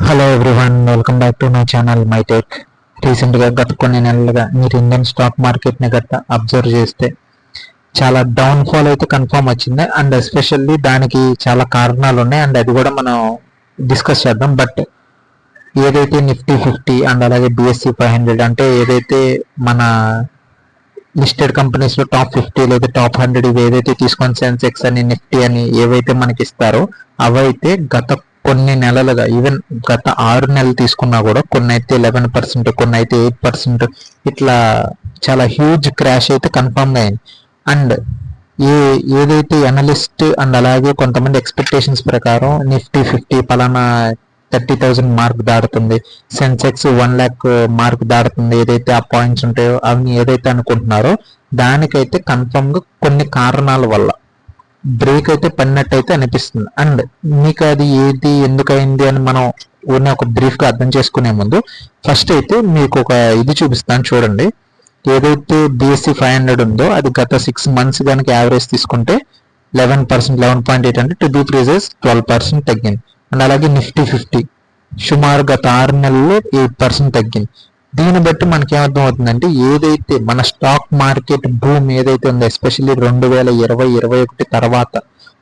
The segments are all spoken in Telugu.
Hello everyone, welcome back to my channel MyTech. రీసెంట్గా గత కొన్ని నెలలుగా మీరు ఇండియన్ స్టాక్ మార్కెట్ని గట్ట అబ్జర్వ్ చేస్తే చాలా డౌన్ఫాల్ అయితే కన్ఫర్మ్ వచ్చింది. అండ్ ఎస్పెషల్లీ దానికి చాలా కారణాలు ఉన్నాయి, అండ్ అది కూడా మనం డిస్కస్ చేద్దాం. బట్ ఏదైతే నిఫ్టీ 50 అండ్ అలాగే BSE 500 అంటే ఏదైతే మన లిస్టెడ్ కంపెనీస్లో టాప్ 50 లేదా టాప్ 100 ఇవి ఏదైతే తీసుకొని సెన్సెక్స్ అని నిఫ్టీ అని ఏవైతే మనకి ఇస్తారో అవైతే గత కొన్ని నెలలుగా, ఈవెన్ గత 6 నెలలు తీసుకున్నా కూడా కొన్ని అయితే 11%, కొన్ని అయితే 8%, ఇట్లా చాలా హ్యూజ్ క్రాష్ అయితే కన్ఫర్మ్గా అయింది. అండ్ ఏదైతే అనలిస్ట్ అండ్ అలాగే కొంతమంది ఎక్స్పెక్టేషన్స్ ప్రకారం నిఫ్టీ 50 పలానా 30,000 మార్క్ దాడుతుంది, సెన్సెక్స్ 1 lakh మార్క్ దాడుతుంది, ఏదైతే ఆ పాయింట్స్ ఉంటాయో అవి ఏదైతే అనుకుంటున్నారో దానికైతే కన్ఫర్మ్గా కొన్ని కారణాల వల్ల బ్రేక్ అయితే పడినట్టయితే అనిపిస్తుంది. అండ్ మీకు అది ఏది ఎందుకైంది అని మనం ఒక బ్రీఫ్గా అర్థం చేసుకునే ముందు ఫస్ట్ అయితే మీకు ఒక ఇది చూపిస్తాను చూడండి. ఏదైతే BSE 500 ఉందో అది గత 6 months కనుక యావరేజ్ తీసుకుంటే 11%, 11.8 అంటే టు బీ ప్రీజెస్ 12% తగ్గింది. అండ్ అలాగే నిఫ్టీ 50 సుమారు గత 6 నెలల్లో 8% తగ్గింది. దీన్ని బట్టి మనకి ఏమర్థం అవుతుందంటే ఏదైతే మన స్టాక్ మార్కెట్ బూమ్ ఏదైతే ఉందో, ఎస్పెషల్లీ 2020-21 తర్వాత,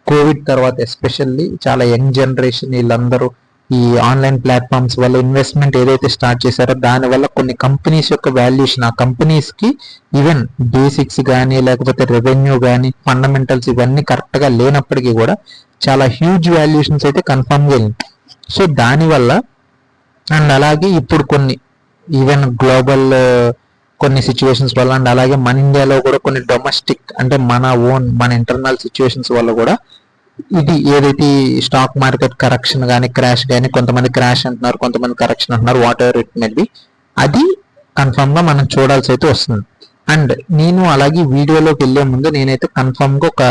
కోవిడ్ తర్వాత ఎస్పెషల్లీ చాలా యంగ్ జనరేషన్ వీళ్ళందరూ ఈ ఆన్లైన్ ప్లాట్ఫామ్స్ వల్ల ఇన్వెస్ట్మెంట్ ఏదైతే స్టార్ట్ చేశారో దానివల్ల కొన్ని కంపెనీస్ యొక్క వాల్యుయేషన్, ఆ కంపెనీస్కి ఈవెన్ బేసిక్స్ కానీ లేకపోతే రెవెన్యూ కానీ ఫండమెంటల్స్ ఇవన్నీ కరెక్ట్గా లేనప్పటికీ కూడా చాలా హ్యూజ్ వాల్యుయేషన్స్ అయితే కన్ఫర్మ్గా వెళ్ళింది. సో దానివల్ల అండ్ అలాగే ఇప్పుడు కొన్ని ఈవెన్ గ్లోబల్ కొన్ని సిచ్యువేషన్స్ వల్ల అండ్ అలాగే మన ఇండియాలో కూడా కొన్ని డొమెస్టిక్ అంటే మన ఇంటర్నల్ సిచ్యువేషన్స్ వల్ల కూడా ఇది ఏదైతే స్టాక్ మార్కెట్ కరెక్షన్ కానీ క్రాష్ కానీ, కొంతమంది క్రాష్ అంటున్నారు, కొంతమంది కరెక్షన్ అంటున్నారు, what ever it may be, అది కన్ఫర్మ్గా మనం చూడాల్సి అయితే వస్తుంది. అండ్ నేను అలాగే వీడియోలోకి వెళ్ళే ముందు నేనైతే కన్ఫర్మ్గా ఒక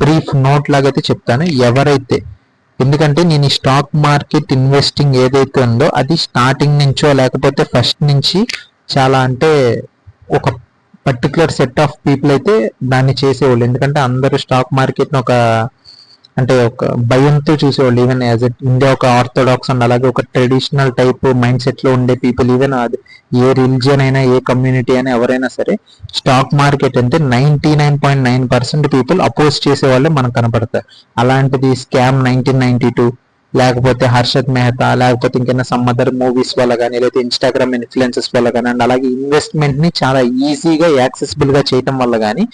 బ్రీఫ్ నోట్ లాగైతే చెప్తాను ఎవరైతే, ఎందుకంటే నేను ఈ స్టాక్ మార్కెట్ ఇన్వెస్టింగ్ ఏదైతే ఉందో అది స్టార్టింగ్ నుంచో లేకపోతే ఫస్ట్ నుంచి చాలా అంటే ఒక పర్టికులర్ సెట్ ఆఫ్ పీపుల్ అయితే దాన్ని చేసేవాళ్ళు. ఎందుకంటే అందరూ స్టాక్ మార్కెట్ని ఒక భయంతో చూసేవాళ్ళు. ఈవెన్ యాజ్ ఇండియా ఒక ఆర్థోడాక్స్ అండ్ అలాగే ఒక ట్రెడిషనల్ టైప్ మైండ్ సెట్లో ఉండే పీపుల్, ఈవెన్ అది ఏ రిలీజియన్ అయినా ఏ కమ్యూనిటీ అయినా ఎవరైనా సరే స్టాక్ మార్కెట్ అంటే 99.9% పీపుల్ అపోజ్ చేసేవాళ్ళే మనకు కనపడతారు. అలాంటిది స్కామ్ 1992 లేకపోతే హర్షద్ మెహతా లేకపోతే ఇంకైనా సమ్ అదర్ మూవీస్ వల్ల కానీ లేదా ఇన్స్టాగ్రామ్ ఇన్ఫ్లుయెన్సెస్ వల్ల కానీ అండ్ అలాగే ఇన్వెస్ట్మెంట్ని చాలా ఈజీగా యాక్సెసిబుల్గా చేయటం వల్ల కానీ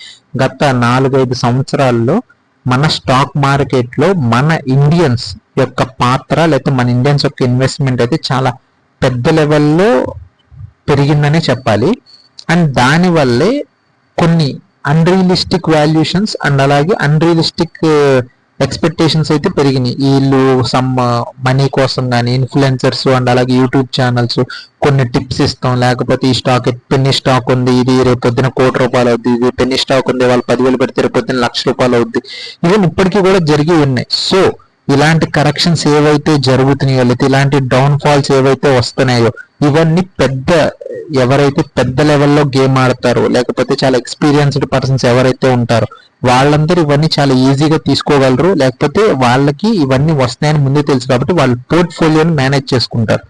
గత 4-5 సంవత్సరాల్లో మన స్టాక్ మార్కెట్లో మన ఇండియన్స్ యొక్క పాత్ర లేకపోతే మన ఇండియన్స్ యొక్క ఇన్వెస్ట్మెంట్ అయితే చాలా పెద్ద లెవెల్లో పెరిగిందనే చెప్పాలి. అండ్ దానివల్లే కొన్ని అన్రియలిస్టిక్ వాల్యుయేషన్స్ అండ్ అలాగే అన్రియలిస్టిక్ ఎక్స్పెక్టేషన్స్ అయితే పెరిగినాయి. వీళ్ళు సమ్ మనీ కోసం కానీ ఇన్ఫ్లుయెన్సర్స్ అండ్ అలాగే యూట్యూబ్ ఛానల్స్ కొన్ని టిప్స్ ఇస్తాం, లేకపోతే ఈ స్టాక్ పెన్నీ స్టాక్ ఉంది, ఇది రేపు పొద్దున ₹1,00,00,000 అవుద్ది, ఇది పెన్నీ స్టాక్ ఉంది వాళ్ళు 10,000 పెడితే రేపు పొద్దున ₹1,00,000 అవుద్ది, ఈవెన్ ఇప్పటికీ కూడా జరిగి ఉన్నాయి. సో ఇలాంటి కరెక్షన్స్ ఏవైతే జరుగుతున్నాయో లేదా ఇలాంటి డౌన్ ఫాల్స్ ఏవైతే వస్తున్నాయో ఇవన్నీ ఎవరైతే పెద్ద లెవెల్లో గేమ్ ఆడతారో లేకపోతే చాలా ఎక్స్పీరియన్స్డ్ పర్సన్స్ ఎవరైతే ఉంటారో వాళ్ళందరూ ఇవన్నీ చాలా ఈజీగా తీసుకోగలరు, లేకపోతే వాళ్ళకి ఇవన్నీ వస్తాయని ముందే తెలుసు కాబట్టి వాళ్ళు పోర్ట్ఫోలియోని మేనేజ్ చేసుకుంటారు.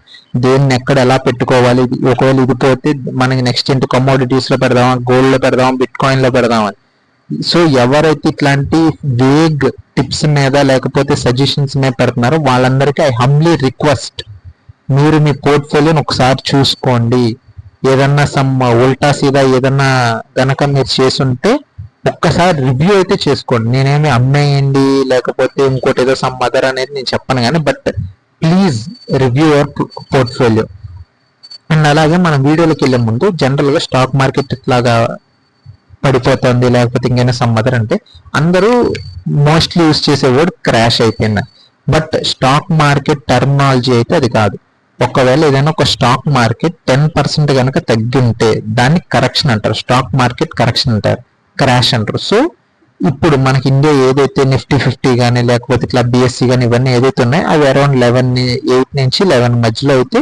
దేన్ని ఎక్కడ ఎలా పెట్టుకోవాలి, ఒకవేళ ఇది పోతే మనకి నెక్స్ట్ ఏంటి, కమోడిటీస్లో పెడదామా, గోల్డ్లో పెడదామా, బిట్కాయిన్లో పెడదామని. సో ఎవరైతే ఇట్లాంటి వేగ్ టిప్స్ మీద లేకపోతే సజెషన్స్ మీద పెడుతున్నారో వాళ్ళందరికీ ఐ హంబ్లీ రిక్వెస్ట్, మీరు మీ పోర్ట్ఫోలియోని ఒకసారి చూసుకోండి. ఏదన్నా సమ్ ఉల్టా సీదా ఏదన్నా గనక మీరు చేసుంటే ఒక్కసారి రివ్యూ అయితే చేసుకోండి. నేనేమి అమ్మేయండి లేకపోతే ఇంకోటి ఏదో సమ్ అదర్ అనేది నేను చెప్పను కానీ, but please review your portfolio. And అలాగే మనం వీడియోలోకి వెళ్ళే ముందు జనరల్గా స్టాక్ మార్కెట్ ఇట్లాగా పడిపోతుంది లేకపోతే ఇంకైనా సమ్ అదర్ అంటే అందరూ మోస్ట్లీ యూజ్ చేసే వర్డ్ క్రాష్ అయిపోయింది. బట్ స్టాక్ మార్కెట్ టర్మినాలజీ అయితే అది కాదు. ఒకవేళ ఏదైనా ఒక స్టాక్ మార్కెట్ 10% కనుక తగ్గింటే దాన్ని కరెక్షన్ అంటారు, స్టాక్ మార్కెట్ కరెక్షన్ అంటారు, క్రాష్ అంటారు. సో ఇప్పుడు మనకి ఇండియా ఏదైతే నిఫ్టీ 50 కానీ లేకపోతే ఇట్లా BSE కానీ ఇవన్నీ ఏదైతే ఉన్నాయో అవి అరౌండ్ 8 నుంచి 11 మధ్యలో అయితే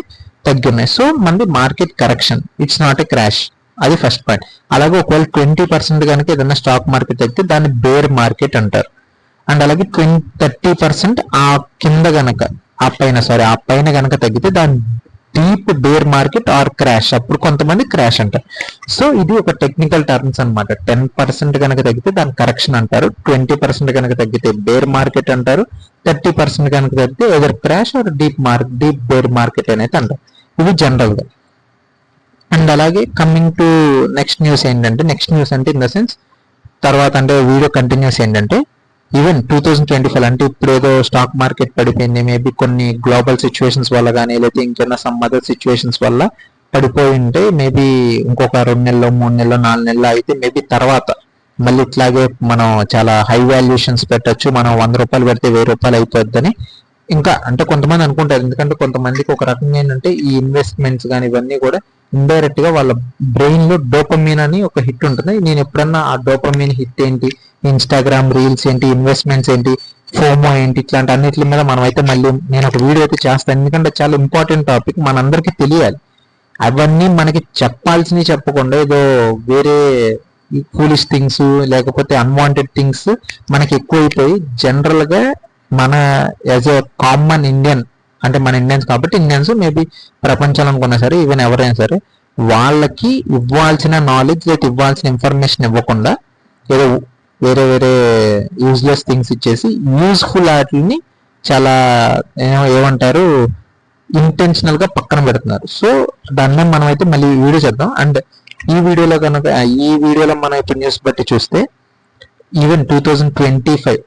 తగ్గి ఉన్నాయి. సో మనది market correction, it's not a crash. అది ఫస్ట్ పాయింట్. అలాగే ఒకవేళ 20% కనుక ఏదైనా స్టాక్ మార్కెట్ తగ్గితే దాన్ని బేర్ మార్కెట్ అంటారు. అండ్ అలాగే 30% ఆ కింద గనక ఆ పైన కనుక తగ్గితే దాని deep bear market or crash, అప్పుడు కొంతమంది క్రాష్ అంటారు. సో ఇది ఒక టెక్నికల్ టర్మ్స్ అనమాట. 10% కనుక తగ్గితే దాని కరెక్షన్ అంటారు, 20% కనుక తగ్గితే బేర్ మార్కెట్ అంటారు, 30% కనుక తగ్గితే either crash or deep bear market అనేది అంటారు. ఇది జనరల్ గా. అండ్ అలాగే కమింగ్ టు నెక్స్ట్ న్యూస్ ఏంటంటే, నెక్స్ట్ న్యూస్ అంటే ఇన్ ద సెన్స్ తర్వాత అంటే వీడియో కంటిన్యూస్ ఏంటంటే, ఈవెన్ 2025 అంటే ఇప్పుడు ఏదో స్టాక్ మార్కెట్ పడిపోయింది, మేబీ కొన్ని గ్లోబల్ సిచ్యువేషన్స్ వల్ల కానీ, లేకపోతే ఇంకేమైనా సమ్ అదర్ సిచ్యువేషన్స్ వల్ల పడిపోయి ఉంటే, మేబీ ఇంకొక 2 నెలలు 3 నెలలు 4 నెలలు అయితే మేబీ తర్వాత మళ్ళీ ఇట్లాగే మనం చాలా హై వాల్యుయేషన్స్ పెట్టచ్చు, మనం 100 రూపాయలు పెడితే 1000 రూపాయలు అయిపోద్దని ఇంకా అంటే కొంతమంది అనుకుంటారు. ఎందుకంటే కొంతమందికి ఒక రకంగా ఏంటంటే ఈ ఇన్వెస్ట్మెంట్స్ కానీ ఇవన్నీ కూడా ఇండైరెక్ట్ గా వాళ్ళ బ్రెయిన్ లో డోపమీన్ అని ఒక హిట్ ఉంటుంది. నేను ఎప్పుడన్నా ఆ డోపమీన్ హిట్ ఏంటి, ఇన్స్టాగ్రామ్ రీల్స్ ఏంటి, ఇన్వెస్ట్మెంట్స్ ఏంటి, ఫోమో ఏంటి, ఇట్లాంటి అన్నిటి మీద మనం అయితే మళ్ళీ నేను ఒక వీడియో అయితే చేస్తాను. ఎందుకంటే చాలా ఇంపార్టెంట్ టాపిక్, మనందరికీ తెలియాలి. అవన్నీ మనకి చెప్పాల్సినవి చెప్పకుండా ఏదో వేరే ఫూలిష్ థింగ్స్ లేకపోతే అన్వాంటెడ్ థింగ్స్ మనకి ఎక్కువైపోయి జనరల్ గా మన యాజ్ ఏ కామన్ ఇండియన్, అంటే మన ఇండియన్స్ కాబట్టి ఇండియన్స్ మేబీ ప్రపంచంలో అనుకున్నా సరే ఈవెన్ ఎవరైనా సరే వాళ్ళకి ఇవ్వాల్సిన నాలెడ్జ్ లేదా ఇవ్వాల్సిన ఇన్ఫర్మేషన్ ఇవ్వకుండా ఏదో వేరే వేరే యూజ్లెస్ థింగ్స్ ఇచ్చేసి యూజ్ఫుల్ వాటిని చాలా ఏమంటారు ఇంటెన్షనల్ గా పక్కన పెడుతున్నారు. సో దాన్ని మనం అయితే మళ్ళీ వీడియో చేద్దాం. అండ్ ఈ వీడియోలో మనం ఇప్పుడు న్యూస్ బట్టి చూస్తే ఈవెన్ 2025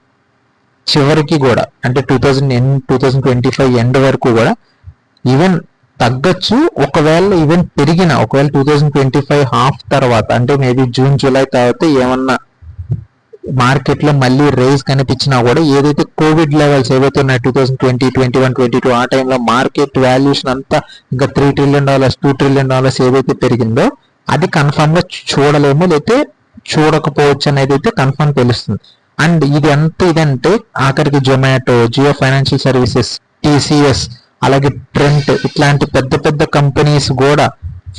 చివరికి కూడా అంటే 2025 ఎండ్ వరకు కూడా ఈవెన్ తగ్గచ్చు, ఒకవేళ ఈవెన్ పెరిగిన ఒకవేళ 2025 హాఫ్ తర్వాత అంటే మేబీ జూన్ జూలై తర్వాత ఏమన్నా మార్కెట్ లో మళ్ళీ రేస్ కనిపించినా కూడా ఏదైతే కోవిడ్ లెవెల్స్ ఏవైతే ఉన్నాయి 2020, 21, 22 ఆ టైంలో మార్కెట్ వాల్యుయేషన్ అంతా ఇంకా $3 trillion, $2 trillion ఏదైతే పెరిగిందో అది కన్ఫర్మ్ గా చూడలేము, లేకపోతే చూడకపోవచ్చు అనేది అయితే కన్ఫర్మ్ తెలుస్తుంది. అండ్ ఇది ఎంత ఇదంటే ఆఖరికి జొమాటో, జియో ఫైనాన్షియల్ సర్వీసెస్, టీసీఎస్, అలాగే ట్రెంట్ ఇట్లాంటి పెద్ద పెద్ద కంపెనీస్ కూడా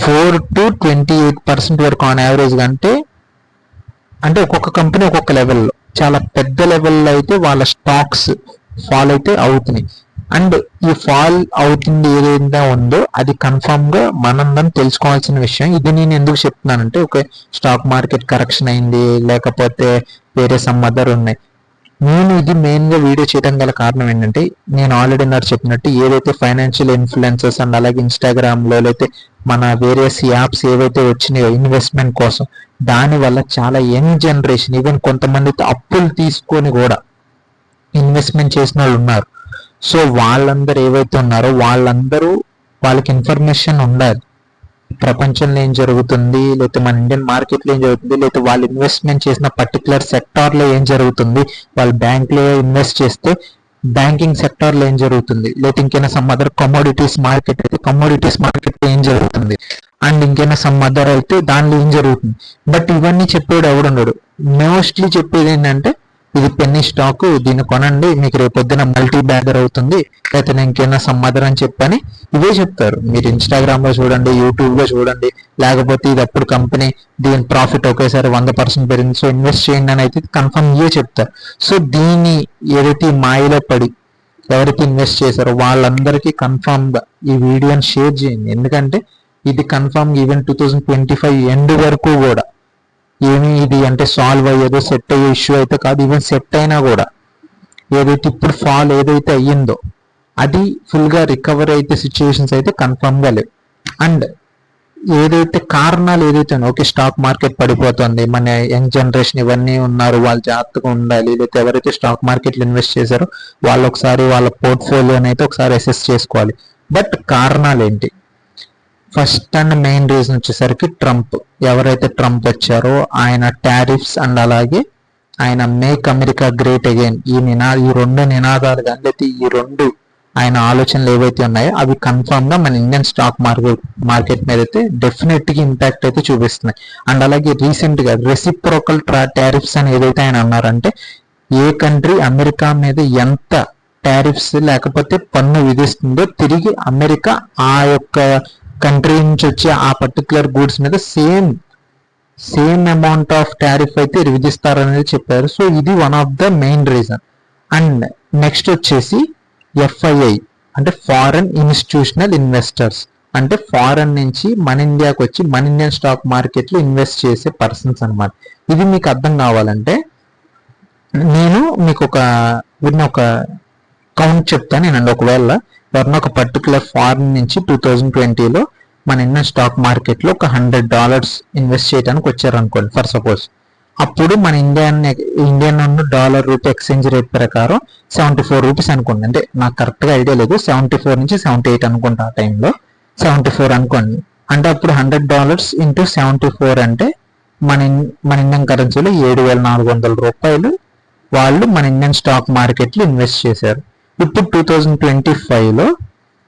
4 to 28% వరకు ఆన్ యావరేజ్ అంటే ఒక్కొక్క కంపెనీ ఒక్కొక్క లెవెల్లో చాలా పెద్ద లెవెల్లో అయితే వాళ్ళ స్టాక్స్ ఫాల్ అయితే అవుతున్నాయి. అండ్ ఈ ఫాల్ అవుతుంది ఏదైతే ఉందో అది కన్ఫర్మ్ గా మనందరం తెలుసుకోవాల్సిన విషయం. ఇది నేను ఎందుకు చెప్తున్నానంటే ఒక స్టాక్ మార్కెట్ కరెక్షన్ అయింది లేకపోతే వేరే సమ్ అదర్ ఉన్నాయి. నేను ఇది మెయిన్ గా వీడియో చేయడం గల కారణం ఏంటంటే నేను ఆల్రెడీ నాకు చెప్పినట్టు ఏదైతే ఫైనాన్షియల్ ఇన్ఫ్లుయెన్సెస్ అండ్ అలాగే ఇన్స్టాగ్రామ్ లో అయితే మన వేరియస్ యాప్స్ ఏవైతే వచ్చినాయో ఇన్వెస్ట్మెంట్ కోసం, దాని వల్ల చాలా యంగ్ జనరేషన్ ఈవెన్ కొంతమంది అప్పులు తీసుకొని కూడా ఇన్వెస్ట్మెంట్ చేసిన వాళ్ళు ఉన్నారు. సో వాళ్ళందరూ ఏవైతే ఉన్నారో వాళ్ళకి ఇన్ఫర్మేషన్ ఉండాలి, ప్రపంచంలో ఏం జరుగుతుంది, లేకపోతే మన ఇండియన్ మార్కెట్లో ఏం జరుగుతుంది, లేకపోతే వాళ్ళు ఇన్వెస్ట్మెంట్ చేసిన పర్టికులర్ సెక్టార్ లో ఏం జరుగుతుంది, వాళ్ళు బ్యాంక్ లో ఇన్వెస్ట్ చేస్తే బ్యాంకింగ్ సెక్టార్ లో ఏం జరుగుతుంది, లేకపోతే ఇంకైనా సమ్ అదర్ కమోడిటీస్ మార్కెట్ అయితే కమోడిటీస్ మార్కెట్ లో ఏం జరుగుతుంది, అండ్ ఇంకైనా సమ్ అదర్ అయితే దానిలో ఏం జరుగుతుంది. బట్ ఇవన్నీ చెప్పేవాడు ఎవడున్నాడు, మోస్ట్లీ చెప్పేది ఏంటంటే ఇది పెన్నీ స్టాక్, దీన్ని కొనండి మీకు రేపు పొద్దున మల్టీ బ్యాగర్ అవుతుంది, లేకపోతే నేను ఇంకేమైనా సమ్మదర్ అని చెప్పని ఇవే చెప్తారు. మీరు ఇన్స్టాగ్రామ్ లో చూడండి, యూట్యూబ్ లో చూడండి, లేకపోతే ఇది అప్పుడు కంపెనీ దీని ప్రాఫిట్ ఒకేసారి 100% పెరిగింది సో ఇన్వెస్ట్ చేయండి అని అయితే కన్ఫర్మ్ ఇవే చెప్తారు. సో దీన్ని ఏదైతే మాయలో పడి ఎవరైతే ఇన్వెస్ట్ చేశారో వాళ్ళందరికీ కన్ఫర్మ్ గా ఈ వీడియోని షేర్ చేయండి. ఎందుకంటే ఇది కన్ఫర్మ్ ఈవెన్ 2025 ఎండ్ వరకు కూడా ఏమి ఇది అంటే సాల్వ్ అయ్యేదో సెట్ అయ్యే ఇష్యూ అయితే కాదు. ఈవెన్ సెట్ అయినా కూడా ఏదైతే ఇప్పుడు ఫాల్ ఏదైతే అయ్యిందో అది ఫుల్ గా రికవర్ అయితే సిచ్యువేషన్స్ అయితే కన్ఫర్మ్ గా లేవు. అండ్ ఏదైతే కారణాలు ఏదైతే ఓకే స్టాక్ మార్కెట్ పడిపోతుంది, మన యంగ్ జనరేషన్ ఇవన్నీ ఉన్నారు వాళ్ళు జాగ్రత్తగా ఉండాలి, లేకపోతే ఎవరైతే స్టాక్ మార్కెట్లో ఇన్వెస్ట్ చేశారో వాళ్ళు ఒకసారి వాళ్ళ పోర్ట్ఫోలియోని అయితే ఒకసారి అసెస్ చేసుకోవాలి. బట్ కారణాలు ఏంటి? ఫస్ట్ అండ్ మెయిన్ రీజన్ వచ్చేసరికి ట్రంప్. ఎవరైతే ట్రంప్ వచ్చారో ఆయన టారిఫ్స్ అండ్ అలాగే ఆయన మేక్ అమెరికా గ్రేట్ అగైన్ ఈ రెండు నినాదాలు కానీ లేకపోతే ఈ రెండు ఆయన ఆలోచనలు ఏవైతే ఉన్నాయో అవి కన్ఫర్మ్ గా మన ఇండియన్ స్టాక్ మార్కెట్ మీద అయితే డెఫినెట్ గా ఇంపాక్ట్ అయితే చూపిస్తున్నాయి. అండ్ అలాగే రీసెంట్ గా రెసిప్రోకల్ టారిఫ్స్ అని ఏదైతే ఆయన అన్నారంటే ఏ కంట్రీ అమెరికా మీద ఎంత టారిఫ్స్ లేకపోతే పన్ను విధిస్తుందో తిరిగి అమెరికా ఆ యొక్క కంట్రీ నుంచి వచ్చే ఆ పర్టికులర్ గూడ్స్ మీద సేమ్ అమౌంట్ ఆఫ్ టారిఫ్ అయితే విధిస్తారనేది చెప్పారు. సో ఇది one of the main reason. And next వచ్చేసి ఎఫ్ఐఐ అంటే ఫారెన్ ఇన్స్టిట్యూషనల్ ఇన్వెస్టర్స్, అంటే ఫారెన్ నుంచి మన ఇండియాకి వచ్చి మన ఇండియన్ స్టాక్ మార్కెట్లో ఇన్వెస్ట్ చేసే పర్సన్స్ అనమాట. ఇది మీకు అర్థం కావాలంటే నేను మీకు ఒక కౌంట్ చెప్తాను నేనండి. ఒకవేళ ఎవరన్నా ఒక పర్టికులర్ ఫారెన్ నుంచి 2020లో మన ఇండియన్ స్టాక్ మార్కెట్లో ఒక $100 ఇన్వెస్ట్ చేయడానికి వచ్చారనుకోండి ఫర్ సపోజ్. అప్పుడు మన Indian dollar rupee exchange rate ప్రకారం 74 రూపీస్ అనుకోండి. అంటే నాకు కరెక్ట్గా ఐడియా లేదు, 74 నుంచి 78 అనుకుంటా ఆ టైంలో, 74 అనుకోండి. అంటే అప్పుడు $100 ఇంటూ 74 అంటే మన ఇండియన్ కరెన్సీలో 7,400 రూపాయలు వాళ్ళు మన ఇండియన్ స్టాక్ మార్కెట్లో ఇన్వెస్ట్ చేశారు. ఇప్పుడు 2025లో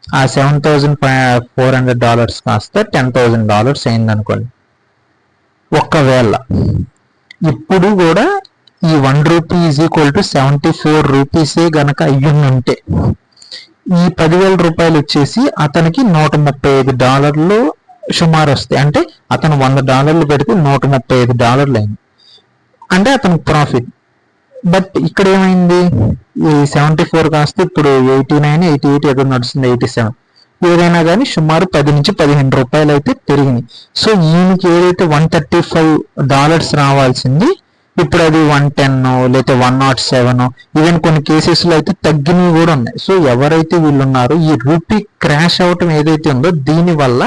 ఆ $7,400 కాస్త $10,000 అయింది అనుకోండి. ఒకవేళ ఇప్పుడు కూడా ఈ 1 రూపీ ఈజ్ ఈక్వల్ టు 74 రూపీసే గనక అయ్యుంటే ఈ 10,000 రూపాయలు వచ్చేసి అతనికి $135 సుమారు వస్తాయి. అంటే అతను $100 పెడితే $135 అయింది, అంటే అతనికి ప్రాఫిట్. బట్ ఇక్కడ ఏమైంది, ఈ 74 కాస్త ఇప్పుడు 89, 88 ఏదో నడుస్తుంది, 87 ఏదైనా కానీ సుమారు 10 నుంచి 15 రూపాయలు అయితే పెరిగినాయి. సో ఈయనకి ఏదైతే $135 రావాల్సింది ఇప్పుడు అది 110 లేకపోతే 107, ఈవెన్ కొన్ని కేసెస్లో అయితే తగ్గినవి కూడా ఉన్నాయి. సో ఎవరైతే వీళ్ళు ఉన్నారో ఈ రూపీ క్రాష్ అవటం ఏదైతే ఉందో దీనివల్ల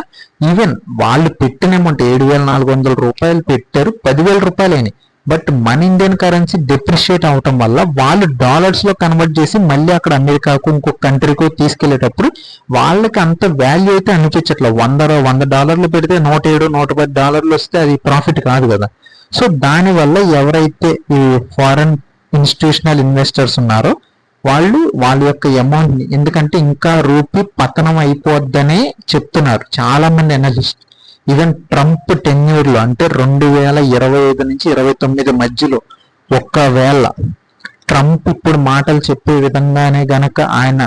ఈవెన్ వాళ్ళు పెట్టిన అమౌంట్ 7,400 రూపాయలు పెట్టారు, 10,000 రూపాయలు అయినాయి. బట్ మన ఇండియన్ కరెన్సీ డిప్రిషియేట్ అవటం వల్ల వాళ్ళు డాలర్స్లో కన్వర్ట్ చేసి మళ్ళీ అక్కడ అమెరికాకు ఇంకొక కంట్రీకో తీసుకెళ్లేటప్పుడు వాళ్ళకి అంత వాల్యూ అయితే అనిపించట్లేదు. $100 పెడితే $107, $110 వస్తే అది ప్రాఫిట్ కాదు కదా. సో దానివల్ల ఎవరైతే ఈ ఫారెన్ ఇన్స్టిట్యూషనల్ ఇన్వెస్టర్స్ ఉన్నారో వాళ్ళు వాళ్ళ యొక్క అమౌంట్ని, ఎందుకంటే ఇంకా రూపీ పతనం అయిపోద్దనే చెప్తున్నారు చాలా మంది ఎనలిస్ట్. ఈవెన్ ట్రంప్ టెన్యూర్లో అంటే 2025 నుంచి 29 మధ్యలో ఒకవేళ ట్రంప్ ఇప్పుడు మాటలు చెప్పే విధంగానే గనక ఆయన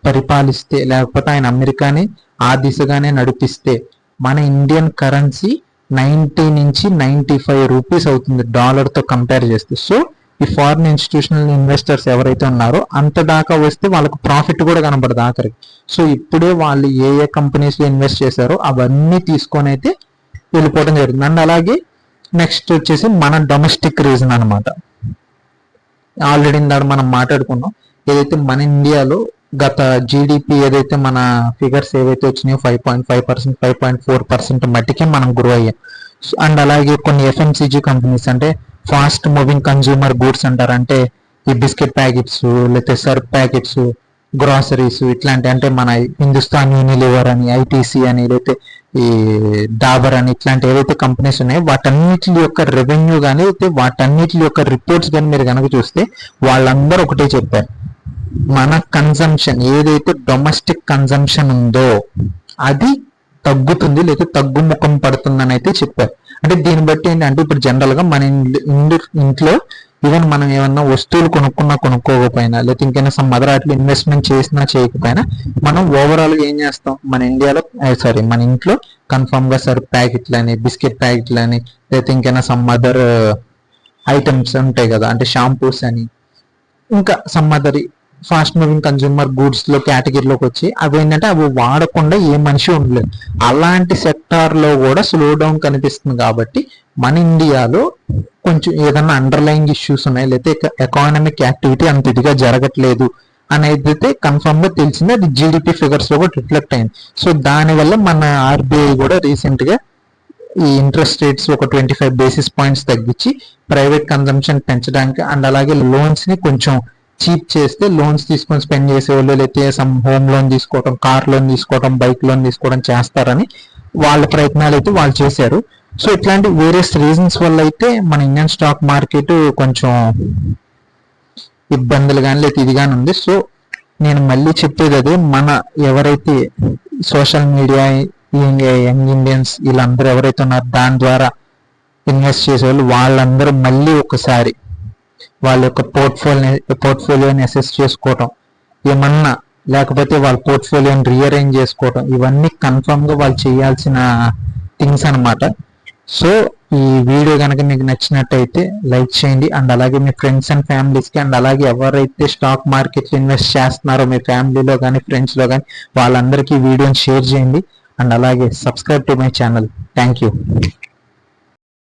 పరిపాలిస్తే, లేకపోతే ఆయన అమెరికాని ఆ దిశగానే నడిపిస్తే మన ఇండియన్ కరెన్సీ 90 నుంచి 95 రూపీస్ అవుతుంది డాలర్తో కంపేర్ చేస్తే. సో ఈ ఫారిన్ ఇన్స్టిట్యూషనల్ ఇన్వెస్టర్స్ ఎవరైతే ఉన్నారో అంత దాకా వస్తే వాళ్ళకు ప్రాఫిట్ కూడా కనబడదు ఆఖరికి. సో ఇప్పుడే వాళ్ళు ఏ కంపెనీస్లో ఇన్వెస్ట్ చేశారో అవన్నీ తీసుకొని అయితే వెళ్ళిపోవడం జరుగుతుంది. అండ్ అలాగే నెక్స్ట్ వచ్చేసి మన డొమెస్టిక్ రీజన్ అనమాట. ఆల్రెడీ ఇందాక మనం మాట్లాడుకున్నాం, ఏదైతే మన ఇండియాలో గత జీడిపి ఏదైతే మన ఫిగర్స్ ఏవైతే వచ్చినాయో 5.5%, 5.4% మట్టికే మనం గ్రో అయ్యాం. అండ్ అలాగే కొన్ని ఎఫ్ఎంసీజీ కంపెనీస్ అంటే ఫాస్ట్ మూవింగ్ కన్జ్యూమర్ గూడ్స్ అంటారు, అంటే ఈ బిస్కెట్ ప్యాకెట్స్ లేకపోతే సర్ఫ్ ప్యాకెట్స్, గ్రాసరీస్ ఇట్లాంటి, అంటే మన హిందుస్థాన్ యూనిలివర్ అని, ఐటీసీ అని, లేకపోతే ఈ డాబర్ అని, ఇట్లాంటి ఏవైతే కంపెనీస్ ఉన్నాయో వాటన్నిటి యొక్క రెవెన్యూ కానీ అయితే వాటన్నిటి యొక్క రిపోర్ట్స్ కానీ మీరు కనుక చూస్తే వాళ్ళందరూ ఒకటే చెప్పారు, మన కన్జంప్షన్ ఏదైతే డొమెస్టిక్ కన్జంప్షన్ ఉందో అది తగ్గుతుంది లేదా తగ్గుముఖం పడుతుందని అయితే చెప్పారు. అంటే దీన్ని బట్టి ఏంటంటే ఇప్పుడు జనరల్ గా మన ఇంట్లో ఈవెన్ మనం ఏమన్నా వస్తువులు కొనుక్కోకపోయినా లేకపోతే ఇంకైనా సమ్ అదర్ వాటిలో ఇన్వెస్ట్మెంట్ చేసినా చేయకపోయినా మనం ఓవరాల్ గా ఏం చేస్తాం, మన ఇంట్లో కన్ఫర్మ్ గా సర్ఫ్ ప్యాకెట్లు అని, బిస్కెట్ ప్యాకెట్లు అని, లేకపోతే ఇంకైనా సమ్ అదర్ ఐటమ్స్ ఉంటాయి కదా, అంటే షాంపూస్ అని, ఇంకా some other fast moving consumer goods లో కేటగిరీలోకి వచ్చి అవి ఏంటంటే అవి వాడకుండా ఏ మనిషి ఉండలేదు. అలాంటి సెక్టార్ లో కూడా స్లో డౌన్ కనిపిస్తుంది. కాబట్టి మన ఇండియాలో కొంచెం ఏదన్నా అండర్లైన్ ఇష్యూస్ ఉన్నాయి, లేకపోతే ఎకానమిక్ యాక్టివిటీ అంత ఇదిగా జరగట్లేదు అనేది అయితే కన్ఫర్మ్ గా తెలిసింది. అది జీడిపి ఫిగర్స్ లో కూడా రిఫ్లెక్ట్ అయింది. సో దానివల్ల మన ఆర్బీఐ కూడా రీసెంట్ గా ఈ ఇంట్రెస్ట్ రేట్స్ ఒక 25 బేసిస్ పాయింట్స్ తగ్గించి ప్రైవేట్ కన్జంప్షన్ పెంచడానికి అండ్ అలాగే లోన్స్ ని కొంచెం చీప్ చేస్తే లోన్స్ తీసుకొని స్పెండ్ చేసేవాళ్ళు, లేకపోతే సమ్ హోమ్ లోన్ తీసుకోవడం, కార్ లోన్ తీసుకోవడం, బైక్ లోన్ తీసుకోవడం చేస్తారని వాళ్ళ ప్రయత్నాలు అయితే వాళ్ళు చేశారు. సో ఇట్లాంటి వేరియస్ రీజన్స్ వల్ల అయితే మన ఇండియన్ స్టాక్ మార్కెట్ కొంచెం ఇబ్బందులు కానీ లేకపోతే ఇది కానీ ఉంది. సో నేను మళ్ళీ చెప్పేది అదే, మన ఎవరైతే సోషల్ మీడియా యంగ్ ఇండియన్స్ వీళ్ళందరూ ఎవరైతే ఉన్నారో దాని ద్వారా ఇన్వెస్ట్ చేసేవాళ్ళు వాళ్ళందరూ మళ్ళీ ఒకసారి వాళ్ళ యొక్క పోర్ట్ఫోలియోని అసెస్ చేసుకోవటం, ఏమన్నా లేకపోతే వాళ్ళ పోర్ట్ఫోలియోని రీఅరేంజ్ చేసుకోవటం, ఇవన్నీ కన్ఫర్మ్ గా వాళ్ళు చేయాల్సిన థింగ్స్ అనమాట. సో ఈ వీడియో కనుక మీకు నచ్చినట్టయితే లైక్ చేయండి, అండ్ అలాగే మీ ఫ్రెండ్స్ అండ్ ఫ్యామిలీస్కి, అండ్ అలాగే ఎవరైతే స్టాక్ మార్కెట్లో ఇన్వెస్ట్ చేస్తున్నారో మీ ఫ్యామిలీలో కానీ ఫ్రెండ్స్లో కానీ వాళ్ళందరికీ వీడియోని షేర్ చేయండి, అండ్ అలాగే subscribe to my channel. Thank you.